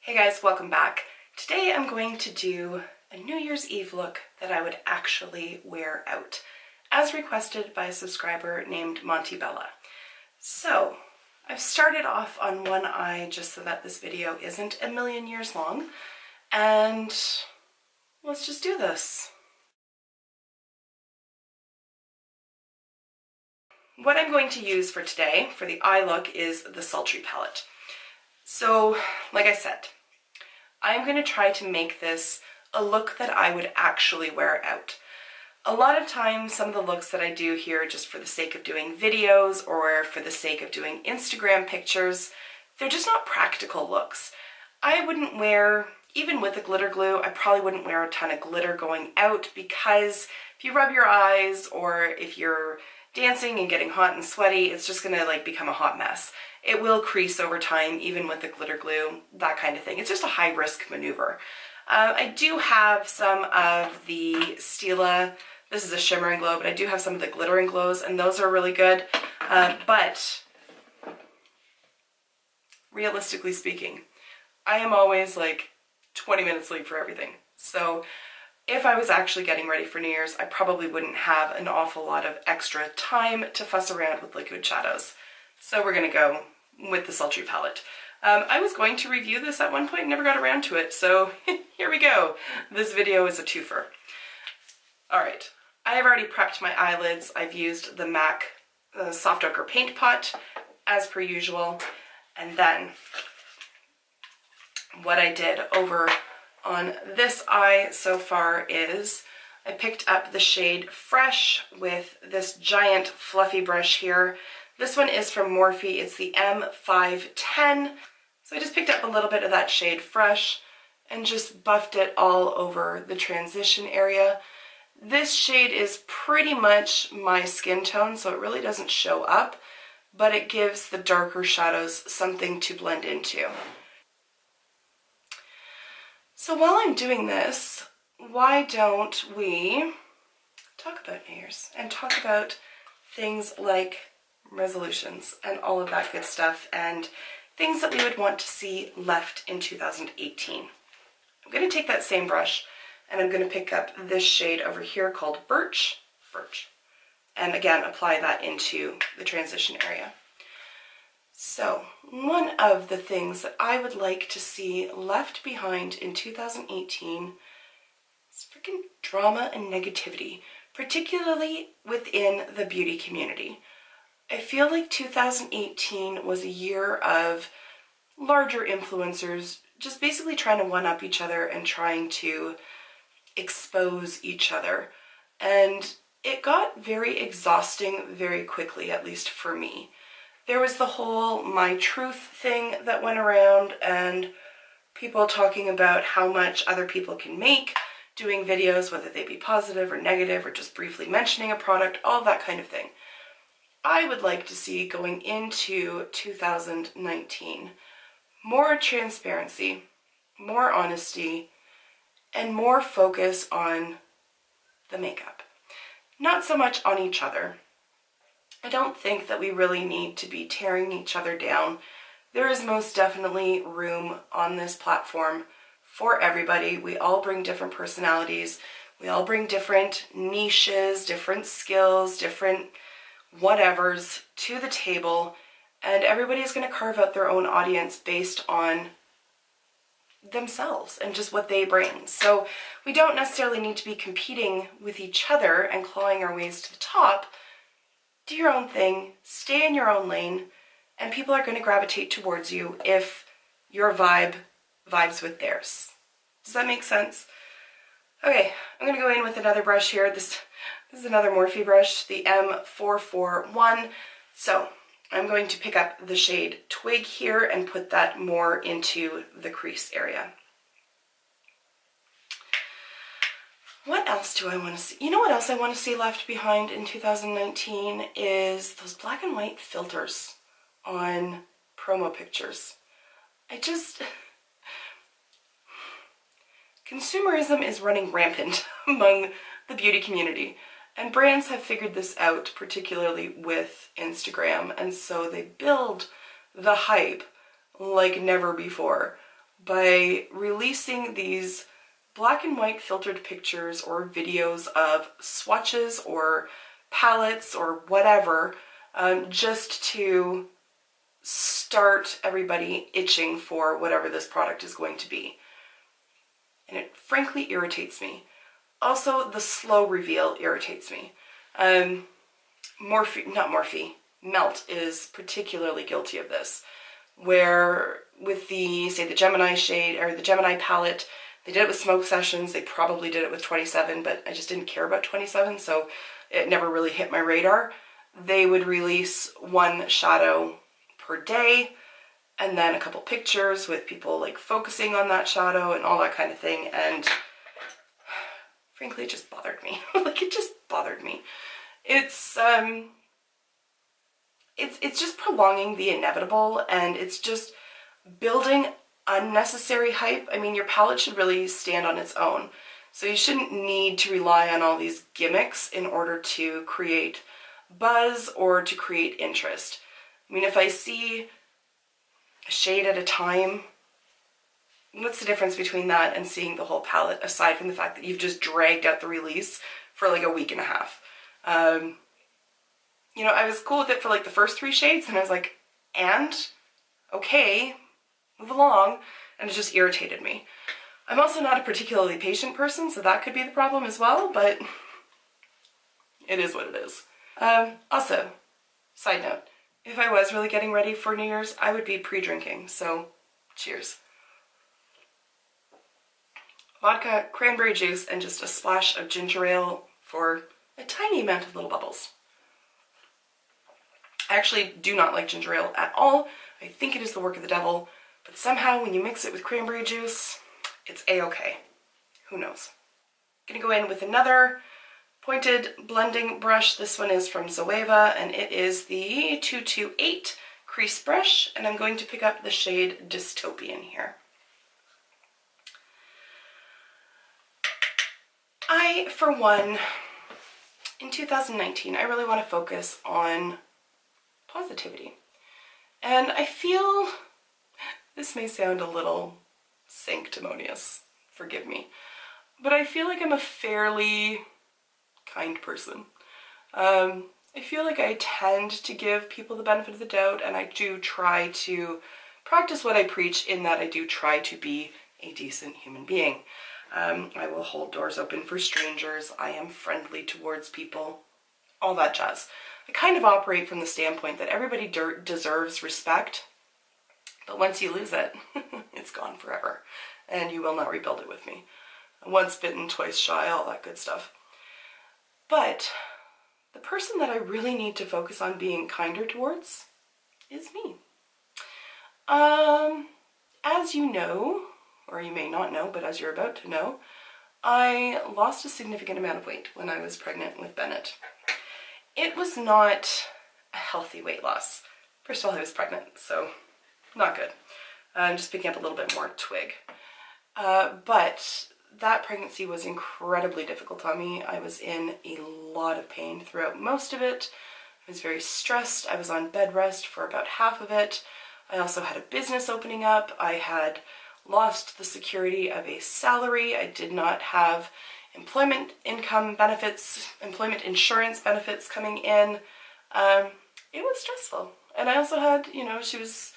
Hey guys, welcome back. Today I'm going to do a New Year's Eve look that I would actually wear out, as requested by a subscriber named Montebella. So, I've started off on one eye just so that this video isn't a million years long, and let's just do this. What I'm going to use for today, for the eye look, is the Sultry Palette. So, like I said, I'm going to try to make this a look that I would actually wear out. A lot of times, some of the looks that I do here just for the sake of doing videos or for the sake of doing Instagram pictures, they're just not practical looks. I wouldn't wear, even with the glitter glue, I probably wouldn't wear a ton of glitter going out, because if you rub your eyes or if you're dancing and getting hot and sweaty, it's just gonna become a hot mess. It will crease over time, even with the glitter glue, that kind of thing. It's just a high risk maneuver. I do have some of the Stila, this is a shimmer and glow, but I do have some of the glitter and glows, and those are really good. But realistically speaking, I am always like 20 minutes late for everything. So if I was actually getting ready for New Year's, I probably wouldn't have an awful lot of extra time to fuss around with liquid shadows. So we're gonna go with the Sultry Palette. I was going to review this at one point, never got around to it, so here we go. This video is a twofer. Alright, I have already prepped my eyelids. I've used the MAC Soft Ochre Paint Pot, as per usual. And then, what I did over on this eye so far is I picked up the shade Fresh with this giant fluffy brush here. This one is from Morphe, it's the M510. So I just picked up a little bit of that shade Fresh and just buffed it all over the transition area. This shade is pretty much my skin tone, so it really doesn't show up, but it gives the darker shadows something to blend into. So while I'm doing this, why don't we talk about New Year's and talk about things like resolutions and all of that good stuff and things that we would want to see left in 2018. I'm going to take that same brush and I'm going to pick up this shade over here called Birch, and again apply that into the transition area. So one of the things that I would like to see left behind in 2018 is freaking drama and negativity, particularly within the beauty community. I feel like 2018 was a year of larger influencers just basically trying to one-up each other and trying to expose each other. And it got very exhausting very quickly, at least for me. There was the whole My Truth thing that went around and people talking about how much other people can make, doing videos, whether they be positive or negative or just briefly mentioning a product, all that kind of thing. I would like to see going into 2019 more transparency, more honesty, and more focus on the makeup. Not so much on each other. I don't think that we really need to be tearing each other down. There is most definitely room on this platform for everybody. We all bring different personalities. We all bring different niches, different skills, different whatevers to the table, and everybody is going to carve out their own audience based on themselves and just what they bring. So we don't necessarily need to be competing with each other and clawing our ways to the top. Do your own thing, stay in your own lane, and people are going to gravitate towards you if your vibe vibes with theirs. Does that make sense? Okay, I'm going to go in with another brush here. This is another Morphe brush, the M441. So I'm going to pick up the shade Twig here and put that more into the crease area. What else do I want to see? You know what else I want to see left behind in 2019 is those black and white filters on promo pictures. Consumerism is running rampant among the beauty community, and brands have figured this out, particularly with Instagram, and so they build the hype like never before by releasing these black and white filtered pictures or videos of swatches or palettes or whatever, just to start everybody itching for whatever this product is going to be. And it frankly irritates me. Also, the slow reveal irritates me. Melt is particularly guilty of this, where with the, say, the Gemini shade or the Gemini palette, they did it with Smoke Sessions. They probably did it with 27, but I just didn't care about 27, so it never really hit my radar. They would release one shadow per day, and then a couple pictures with people like focusing on that shadow and all that kind of thing, and frankly it just bothered me. Like, it just bothered me. It's just prolonging the inevitable, and it's just building unnecessary hype. I mean, your palette should really stand on its own, so you shouldn't need to rely on all these gimmicks in order to create buzz or to create interest. I mean, if I see a shade at a time, what's the difference between that and seeing the whole palette, aside from the fact that you've just dragged out the release for like a week and a half? You know, I was cool with it for like the first 3 shades, and I was like, and? Okay, move along, and it just irritated me. I'm also not a particularly patient person, so that could be the problem as well, but it is what it is. Also, side note, if I was really getting ready for New Year's, I would be pre-drinking, so cheers. Vodka, cranberry juice, and just a splash of ginger ale for a tiny amount of little bubbles. I actually do not like ginger ale at all. I think it is the work of the devil, but somehow when you mix it with cranberry juice, it's a-okay. Who knows? I'm gonna go in with another pointed blending brush. This one is from Zoeva, and it is the 228 crease brush, and I'm going to pick up the shade Dystopian here. I, for one, in 2019, I really want to focus on positivity. And I feel, this may sound a little sanctimonious, forgive me, but I feel like I'm a fairly kind person. I feel like I tend to give people the benefit of the doubt, and I do try to practice what I preach, in that I do try to be a decent human being. I will hold doors open for strangers. I am friendly towards people, all that jazz. I kind of operate from the standpoint that everybody deserves respect, but once you lose it, it's gone forever, and you will not rebuild it with me. Once bitten, twice shy, all that good stuff. But the person that I really need to focus on being kinder towards is me. As you know, or you may not know, but as you're about to know, I lost a significant amount of weight when I was pregnant with Bennett. It was not a healthy weight loss. First of all, I was pregnant, so not good. I'm just picking up a little bit more twig. But that pregnancy was incredibly difficult on me. I was in a lot of pain throughout most of it. I was very stressed. I was on bed rest for about half of it. I also had a business opening up. I had lost the security of a salary. I did not have employment income benefits, employment insurance benefits coming in. It was stressful. And I also had, you know, she was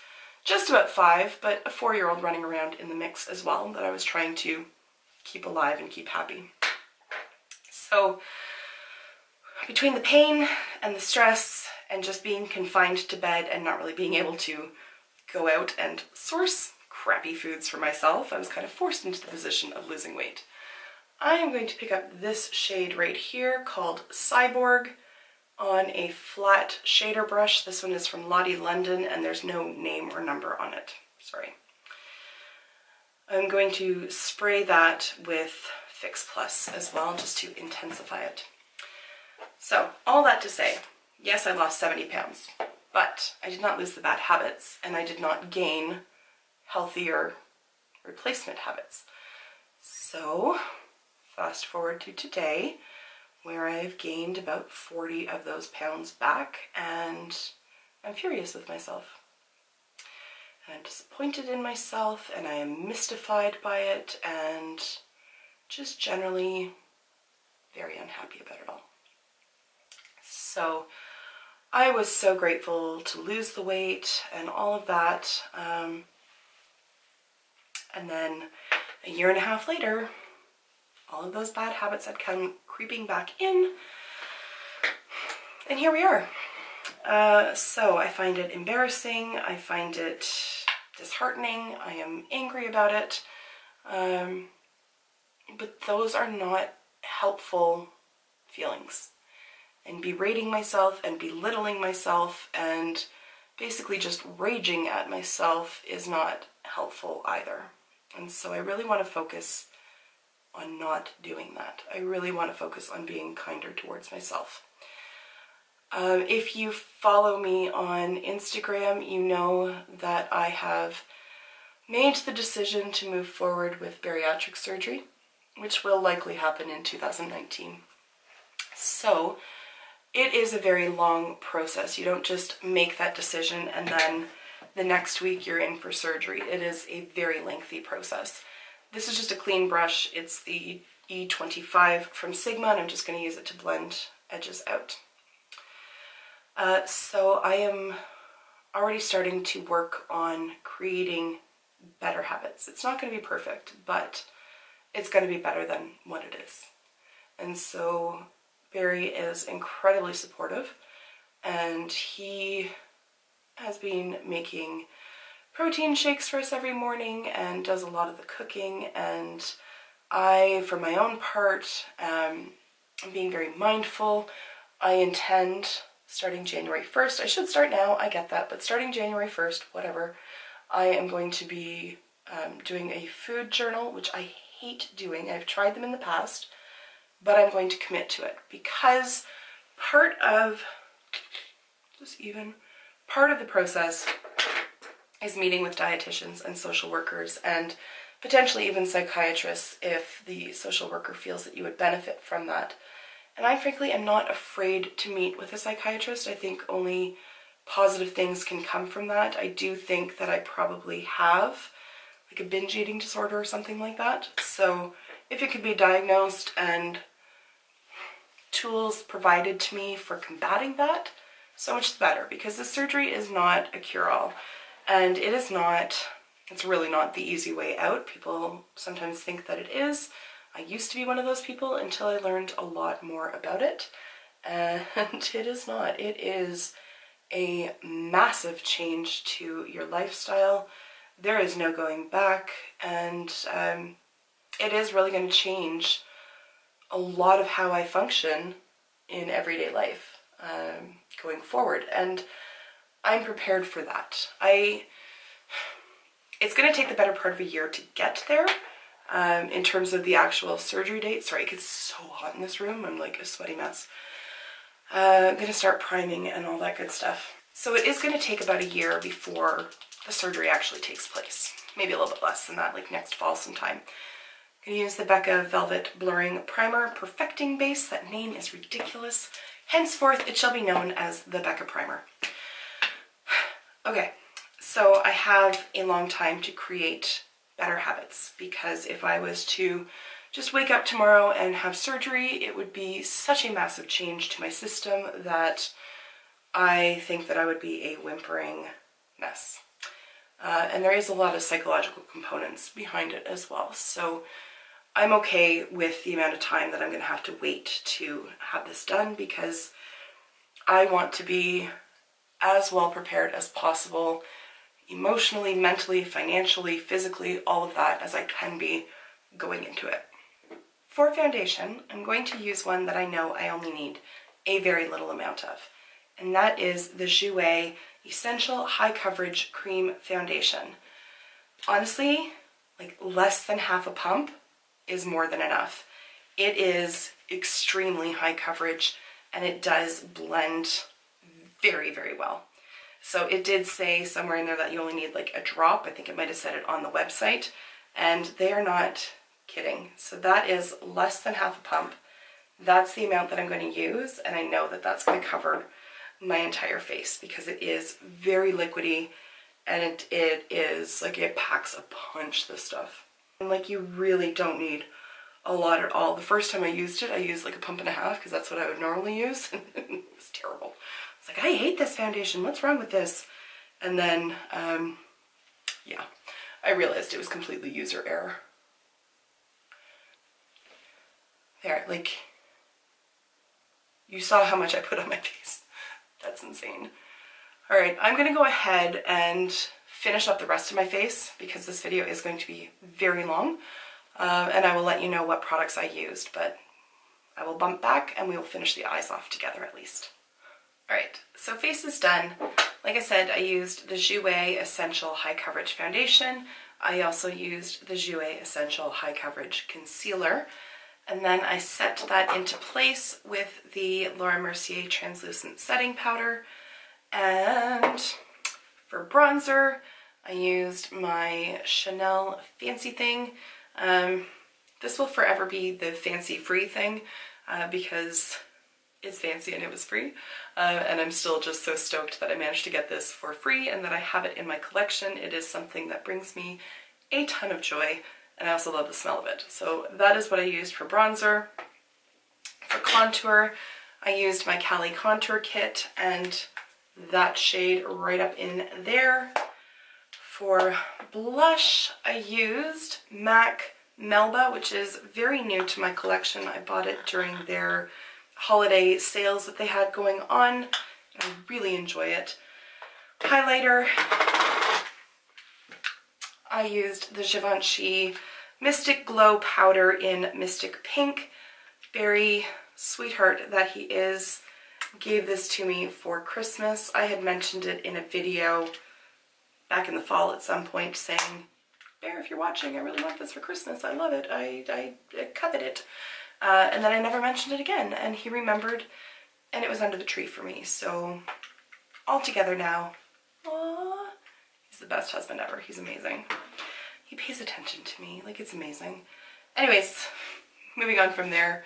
just about 5, but a 4-year-old running around in the mix as well that I was trying to keep alive and keep happy. So between the pain and the stress and just being confined to bed and not really being able to go out and source crappy foods for myself, I was kind of forced into the position of losing weight. I am going to pick up this shade right here called Cyborg on a flat shader brush. This one is from Lottie London, and there's no name or number on it. Sorry. I'm going to spray that with Fix Plus as well, just to intensify it. So, all that to say, yes, I lost 70 pounds, but I did not lose the bad habits, and I did not gain healthier replacement habits. So, fast forward to today, where I've gained about 40 of those pounds back, and I'm furious with myself. I'm disappointed in myself, and I am mystified by it, and just generally very unhappy about it all. So I was so grateful to lose the weight and all of that. And then a year and a half later, all of those bad habits had come creeping back in. And here we are. So I find it embarrassing. I find it disheartening. I am angry about it. But those are not helpful feelings. And berating myself and belittling myself and basically just raging at myself is not helpful either. And so I really want to focus on not doing that. I really want to focus on being kinder towards myself. If you follow me on Instagram, you know that I have made the decision to move forward with bariatric surgery, which will likely happen in 2019. So it is a very long process. You don't just make that decision and then the next week you're in for surgery. It is a very lengthy process. This is just a clean brush. It's the E25 from Sigma, and I'm just going to use it to blend edges out. So I am already starting to work on creating better habits. It's not going to be perfect, but it's going to be better than what it is. And so Barry is incredibly supportive, and he has been making protein shakes for us every morning and does a lot of the cooking. And I, for my own part, am being very mindful. I intend, starting January 1st, I should start now, I get that, but starting January 1st, whatever, I am going to be doing a food journal, which I hate doing. I've tried them in the past, but I'm going to commit to it because part of the process is meeting with dietitians and social workers and potentially even psychiatrists if the social worker feels that you would benefit from that. And I frankly am not afraid to meet with a psychiatrist. I think only positive things can come from that. I do think that I probably have like a binge eating disorder or something like that. So if it could be diagnosed and tools provided to me for combating that, so much the better, because the surgery is not a cure-all, and it's really not the easy way out. People sometimes think that it is. I used to be one of those people until I learned a lot more about it, and it is not. It is a massive change to your lifestyle. There is no going back, and it is really going to change a lot of how I function in everyday life going forward, and I'm prepared for that. It's going to take the better part of a year to get there in terms of the actual surgery date. Sorry, it gets so hot in this room. I'm like a sweaty mess. I'm going to start priming and all that good stuff. So it is going to take about a year before the surgery actually takes place. Maybe a little bit less than that, like next fall sometime. I'm going to use the Becca Velvet Blurring Primer Perfecting Base. That name is ridiculous. Henceforth, it shall be known as the Becca Primer. Okay, so I have a long time to create better habits, because if I was to just wake up tomorrow and have surgery, it would be such a massive change to my system that I think that I would be a whimpering mess. And there is a lot of psychological components behind it as well. So I'm okay with the amount of time that I'm going to have to wait to have this done, because I want to be as well prepared as possible, emotionally, mentally, financially, physically, all of that as I can be going into it. For foundation, I'm going to use one that I know I only need a very little amount of, and that is the Jouer Essential High Coverage Cream Foundation. Honestly, like less than half a pump is more than enough. It is extremely high coverage, and it does blend very, very well. So it did say somewhere in there that you only need like a drop. I think it might have said it on the website, and they are not kidding. So that is less than half a pump. That's the amount that I'm going to use, and I know that that's going to cover my entire face because it is very liquidy And it is, like, it packs a punch, this stuff. And like, you really don't need a lot at all. The first time I used it, I used like a pump and a half because that's what I would normally use. And it was terrible. It's like, I hate this foundation. What's wrong with this? And then, yeah, I realized it was completely user error. There, like, you saw how much I put on my face. That's insane. All right, I'm gonna go ahead and finish up the rest of my face because this video is going to be very long. And I will let you know what products I used, but I will bump back and we will finish the eyes off together at least. All right, so face is done. Like I said, I used the Jouer Essential High Coverage Foundation. I also used the Jouer Essential High Coverage Concealer. And then I set that into place with the Laura Mercier Translucent Setting Powder. And for bronzer, I used my Chanel Fancy Thing. This will forever be the fancy free thing because it's fancy and it was free. And I'm still just so stoked that I managed to get this for free and that I have it in my collection. It is something that brings me a ton of joy, and I also love the smell of it. So that is what I used for bronzer. For contour, I used my Cali Contour Kit and that shade right up in there. For blush, I used MAC Melba, which is very new to my collection. I bought it during their holiday sales that they had going on, and I really enjoy it. Highlighter, I used the Givenchy Mystic Glow Powder in Mystic Pink. Barry, sweetheart that he is, gave this to me for Christmas. I had mentioned it in a video back in the fall at some point saying, Bear, if you're watching, I really want this for Christmas. I love it. I covet it. And then I never mentioned it again, and he remembered, and it was under the tree for me. So all together now. Aww. He's the best husband ever. He's amazing. He pays attention to me. Like, it's amazing. Anyways, moving on from there.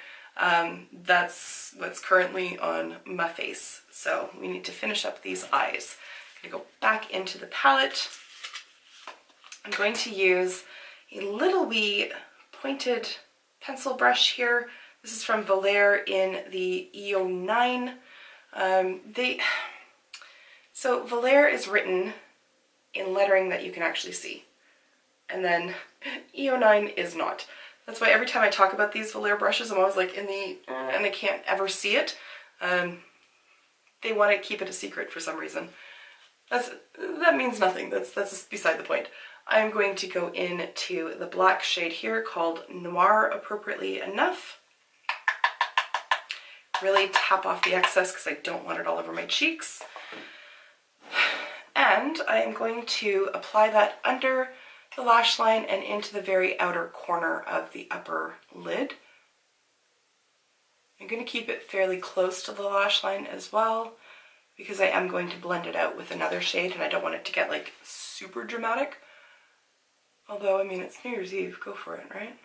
That's what's currently on my face. So we need to finish up these eyes. I'm gonna go back into the palette. I'm going to use a little wee pointed pencil brush here. This is from Valère in the EO9. So Valère is written in lettering that you can actually see, and then EO9 is not. That's why every time I talk about these Valère brushes, I'm always like in the, and I can't ever see it. They want to keep it a secret for some reason. That means nothing. That's beside the point. I'm going to go into the black shade here called Noir, appropriately enough. Really tap off the excess because I don't want it all over my cheeks. And I am going to apply that under the lash line and into the very outer corner of the upper lid. I'm going to keep it fairly close to the lash line as well because I am going to blend it out with another shade and I don't want it to get like super dramatic. Although, I mean, it's New Year's Eve, go for it, right?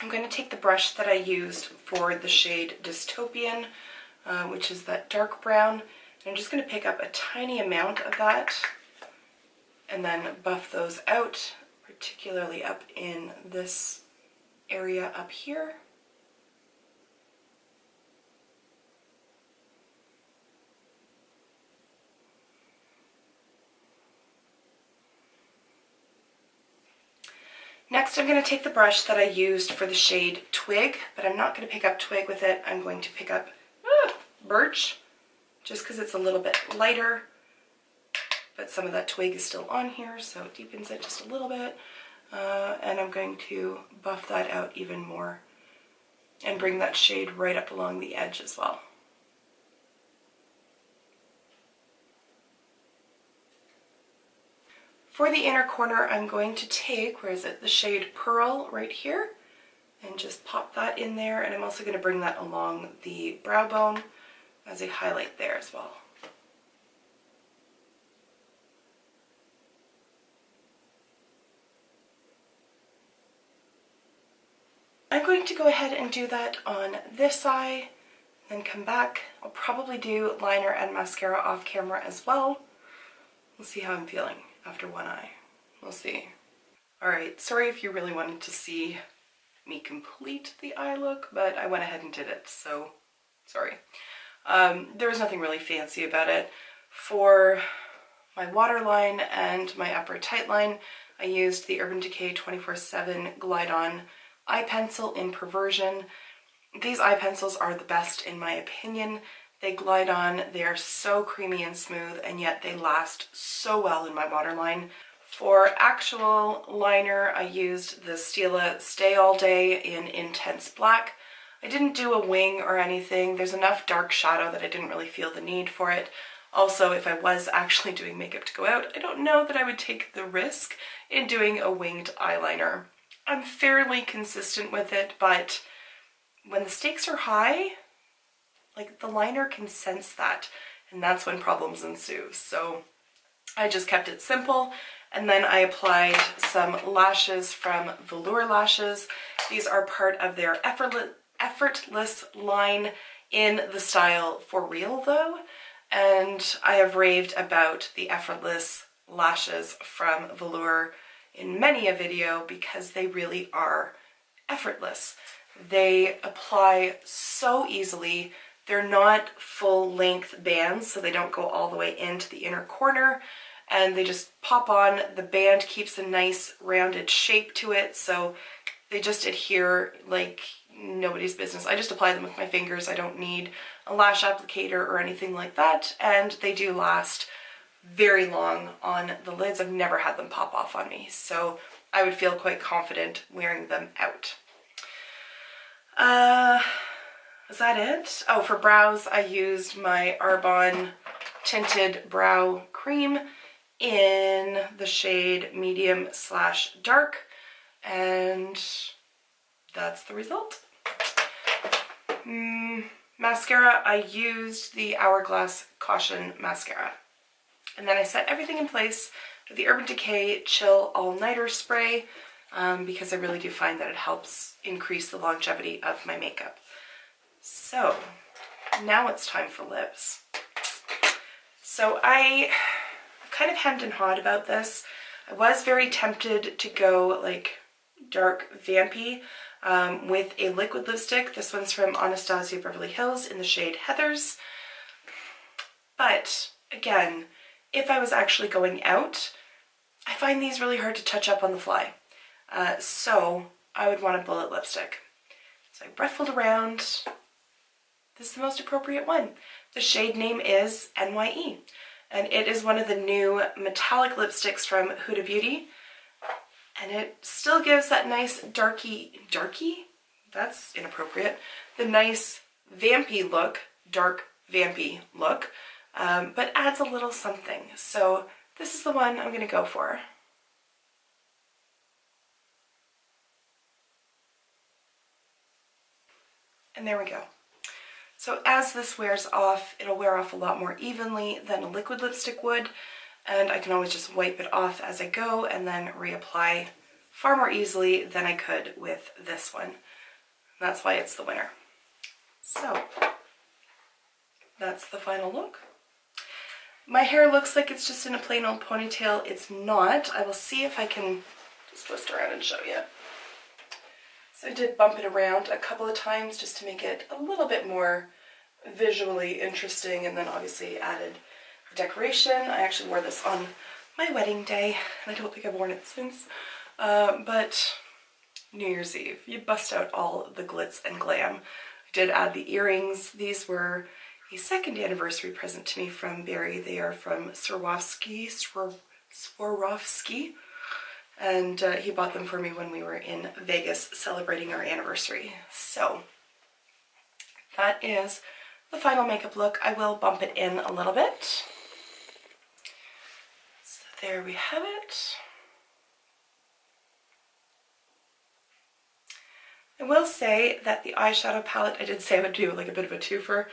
I'm going to take the brush that I used for the shade Dystopian, which is that dark brown, and I'm just going to pick up a tiny amount of that and then buff those out, particularly up in this area up here. Next, I'm going to take the brush that I used for the shade Twig, but I'm not going to pick up Twig with it. I'm going to pick up Birch, just because it's a little bit lighter, but some of that Twig is still on here, so it deepens it just a little bit. And I'm going to buff that out even more and bring that shade right up along the edge as well. For the inner corner, I'm going to take, where is it, the shade Pearl right here, and just pop that in there, and I'm also going to bring that along the brow bone as a highlight there as well. to go ahead and do that on this eye, then come back. I'll probably do liner and mascara off camera as well. We'll see how I'm feeling after one eye. We'll see. Alright, sorry if you really wanted to see me complete the eye look, but I went ahead and did it, so sorry. There was nothing really fancy about it. For my waterline and my upper tight line, I used the Urban Decay 24/7 Glide On eye pencil in Perversion. These eye pencils are the best in my opinion. They glide on, they are so creamy and smooth, and yet they last so well in my waterline. For actual liner, I used the Stila Stay All Day in Intense Black. I didn't do a wing or anything. There's enough dark shadow that I didn't really feel the need for it. Also, if I was actually doing makeup to go out, I don't know that I would take the risk in doing a winged eyeliner. I'm fairly consistent with it, but when the stakes are high, like the liner can sense that, and that's when problems ensue. So I just kept it simple, and then I applied some lashes from Velour Lashes. These are part of their effortless line in the style For Real though, and I have raved about the effortless lashes from Velour in many a video because they really are effortless. They apply so easily. They're not full length bands, so they don't go all the way into the inner corner, and they just pop on. The band keeps a nice rounded shape to it, so they just adhere like nobody's business. I just apply them with my fingers. I don't need a lash applicator or anything like that, and they do last very long on the lids. I've never had them pop off on me, so I would feel quite confident wearing them out. Is that it? Oh, for brows, I used my Arbonne Tinted Brow Cream in the shade medium/dark, and that's the result. Mascara, I used the Hourglass Caution Mascara. And then I set everything in place with the Urban Decay Chill All-Nighter Spray because I really do find that it helps increase the longevity of my makeup. So now it's time for lips. So I kind of hemmed and hawed about this. I was very tempted to go like dark vampy with a liquid lipstick. This one's from Anastasia Beverly Hills in the shade Heathers. But again, if I was actually going out, I find these really hard to touch up on the fly. So I would want a bullet lipstick. So I ruffled around. This is the most appropriate one. The shade name is NYE, and it is one of the new metallic lipsticks from Huda Beauty, and it still gives that nice darky? That's inappropriate. The nice vampy look, dark vampy look, but adds a little something. So this is the one I'm going to go for. And there we go. So as this wears off, it'll wear off a lot more evenly than a liquid lipstick would, and I can always just wipe it off as I go and then reapply far more easily than I could with this one. That's why it's the winner. So that's the final look. My hair looks like it's just in a plain old ponytail. It's not. I will see if I can just twist around and show you. So I did bump it around a couple of times just to make it a little bit more visually interesting, and then obviously added decoration. I actually wore this on my wedding day, and I don't think I've worn it since. But New Year's Eve, you bust out all the glitz and glam. I did add the earrings. These were a second anniversary present to me from Barry. They are from Swarovski, and he bought them for me when we were in Vegas celebrating our anniversary. So that is the final makeup look. I will bump it in a little bit. So there we have it. I will say that the eyeshadow palette, I did say I would do like a bit of a twofer.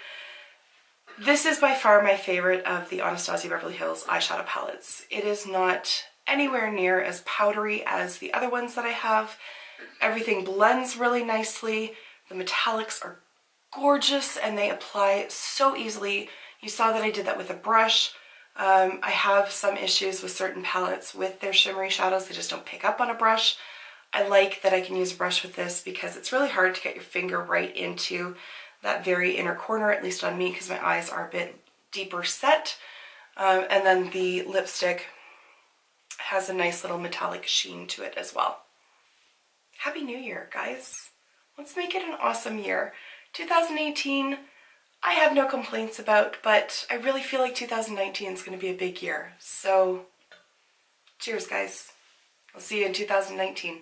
This is by far my favorite of the Anastasia Beverly Hills eyeshadow palettes. It is not anywhere near as powdery as the other ones that I have, Everything blends really nicely. The metallics are gorgeous and they apply so easily. You saw that I did that with a brush. I have some issues with certain palettes with their shimmery shadows. They just don't pick up on a brush. I like that I can use a brush with this because it's really hard to get your finger right into that very inner corner, at least on me, because my eyes are a bit deeper set. And then the lipstick has a nice little metallic sheen to it as well. Happy New Year, guys. Let's make it an awesome year. 2018, I have no complaints about, but I really feel like 2019 is going to be a big year. So, cheers, guys. I'll see you in 2019.